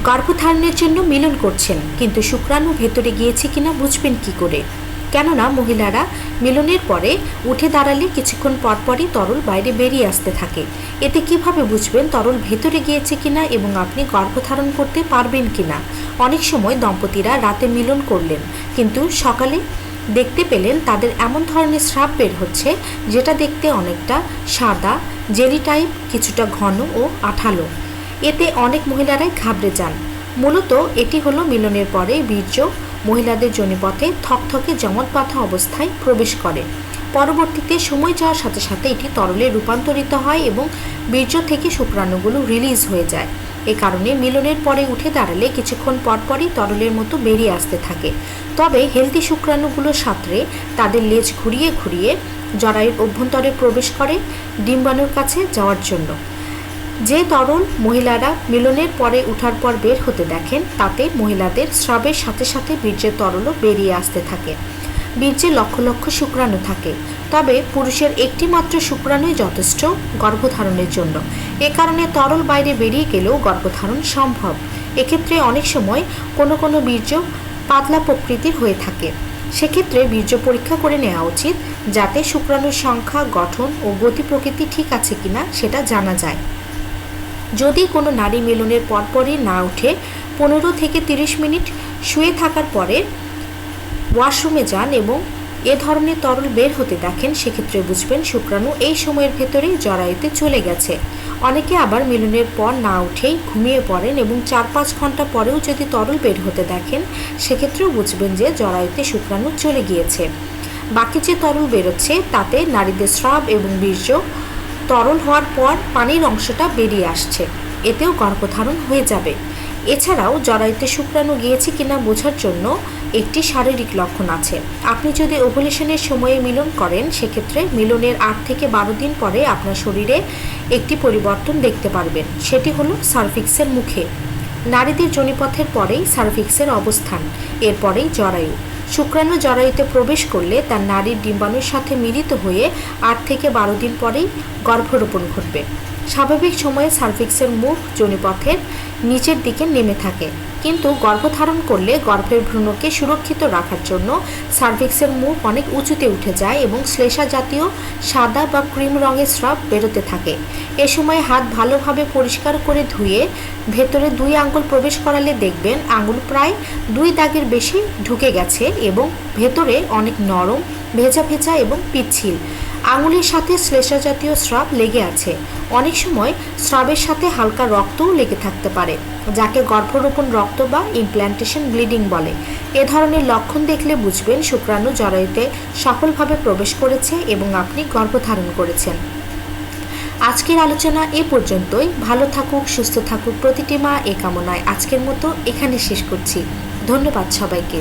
গর্ভধারণের জন্য মিলন করছেন, কিন্তু শুক্রাণু ভেতরে গিয়েছে কিনা বুঝবেন কি করে? কেননা মহিলারা মিলনের পরে উঠে দাঁড়ালে কিছুক্ষণ পরপরই তরল বাইরে বেরিয়ে আসতে থাকে। এতে কিভাবে বুঝবেন তরল ভেতরে গিয়েছে কিনা এবং আপনি গর্ভধারণ করতে পারবেন কিনা? অনেক সময় দম্পতিরা রাতে মিলন করলেন, কিন্তু সকালে দেখতে পেলেন তাদের এমন ধরনের স্রাব বের হচ্ছে যেটা দেখতে অনেকটা সাদা, জেলি টাইপ, কিছুটা ঘন ও আঠালো। এতে অনেক মহিলারাই ঘাবড়ে যান। মূলত এটি হলো মিলনের পরে বীর্য মহিলাদের যোনিপথে থকথকে জমট বাঁধা অবস্থায় প্রবেশ করে। পরবর্তীতে সময় যাওয়ার সাথে সাথে এটি তরলে রূপান্তরিত হয় এবং বীর্য থেকে শুক্রাণুগুলো রিলিজ হয়ে যায়। এ কারণে মিলনের পরে উঠে দাঁড়ালে কিছুক্ষণ পরপরই তরলের মতো বেরিয়ে আসতে থাকে। তবে হেলদি শুক্রাণুগুলোর সাথে তাদের লেজ ঘুরিয়ে ঘুরিয়ে জরায়ুর অভ্যন্তরে প্রবেশ করে ডিম্বাণুর কাছে যাওয়ার জন্য। যে তরল মহিলারা মিলনের পরে উঠার পর বের হতে দেখেন, তাতে মহিলাদের স্রাবের সাথে সাথে বীর্যের তরলও বেরিয়ে আসতে থাকে। বীর্যে লক্ষ লক্ষ শুক্রাণু থাকে, তবে পুরুষের একটি মাত্র শুক্রাণুই যথেষ্ট গর্ভধারণের জন্য। এ কারণে তরল বাইরে বেরিয়ে গেলেও গর্ভধারণ সম্ভব। এক্ষেত্রে অনেক সময় কোনো কোনো বীর্য পাতলা প্রকৃতির হয়ে থাকে। সেক্ষেত্রে বীর্য পরীক্ষা করে নেওয়া উচিত, যাতে শুক্রাণুর সংখ্যা, গঠন ও গতি প্রকৃতি ঠিক আছে কিনা সেটা জানা যায়। যদি কোনো নারী মিলনের পরপরই না উঠে 15 থেকে 30 মিনিট শুয়ে থাকার পরে ওয়াশরুমে যান এবং এ ধরনের তরল বের হতে দেখেন, সেক্ষেত্রে বুঝবেন শুক্রাণু এই সময়ের ভেতরেই জরায়ুতে চলে গেছে। অনেকে আবার মিলনের পর না উঠেই ঘুমিয়ে পড়েন এবং 4-5 ঘন্টা পরেও যদি তরল বের হতে দেখেন, সেক্ষেত্রেও বুঝবেন যে জরায়ুতে শুক্রাণু চলে গিয়েছে। বাকি যে তরল বেরোচ্ছে তাতে নারীদের স্রাব এবং বীর্য তরল হওয়ার পর পানির অংশটা বেরিয়ে আসছে, এতেও গর্ভধারণ হয়ে যাবে। এছাড়াও জরায়ুতে শুক্রাণু গিয়েছে কিনা বোঝার জন্য একটি শারীরিক লক্ষণ আছে। আপনি যদি ওভুলেশনের সময়ে মিলন করেন, সেক্ষেত্রে মিলনের 8 থেকে 12 দিন পরে আপনার শরীরে একটি পরিবর্তন দেখতে পারবেন। সেটি হলো সার্ভিক্সের মুখে। নারীদের যোনিপথের পরেই সার্ভিক্সের অবস্থান, এরপরেই জরায়ু। শুক্রাণু জরায়ুতে প্রবেশ করলে তার নারীর ডিম্বাণুর সাথে মিলিত হয়ে 8 থেকে 12 দিন পরেই গর্ভরোপণ ঘটবে। স্বাভাবিক সময়ে সার্ভিক্সের মুখ যোনিপথের নিচের দিকে নেমে থাকে, কিন্তু গর্ভধারণ করলে গর্ভের ভ্রূণকে সুরক্ষিত রাখার জন্য সার্ভিক্সের মুখ অনেক উঁচুতে উঠে যায় এবং শ্লেষা জাতীয় সাদা বা ক্রিম রঙের স্রাব বেরোতে থাকে। এ সময় হাত ভালোভাবে পরিষ্কার করে ধুয়ে ভেতরে 2 আঙ্গুল প্রবেশ করালে দেখবেন আঙ্গুল প্রায় 2 দাগের বেশি ঢুকে গেছে এবং ভেতরে অনেক নরম, ভেজা ভেজা এবং পিচ্ছিল। আঙুলের সাথে শ্লেষা জাতীয় স্রাব লেগে আছে। অনেক সময় স্রাবের সাথে হালকা রক্তও লেগে থাকতে পারে, যাকে গর্ভরোপণ রক্ত বা ইমপ্ল্যান্টেশন ব্লিডিং বলে। এ ধরনের লক্ষণ দেখলে বুঝবেন শুক্রাণু জরায়ুতে সফলভাবে প্রবেশ করেছে এবং আপনি গর্ভধারণ করেছেন। আজকের আলোচনা এ পর্যন্তই। ভালো থাকুক, সুস্থ থাকুক প্রতিটি মা, এ কামনায় আজকের মতো এখানে শেষ করছি। ধন্যবাদ সবাইকে।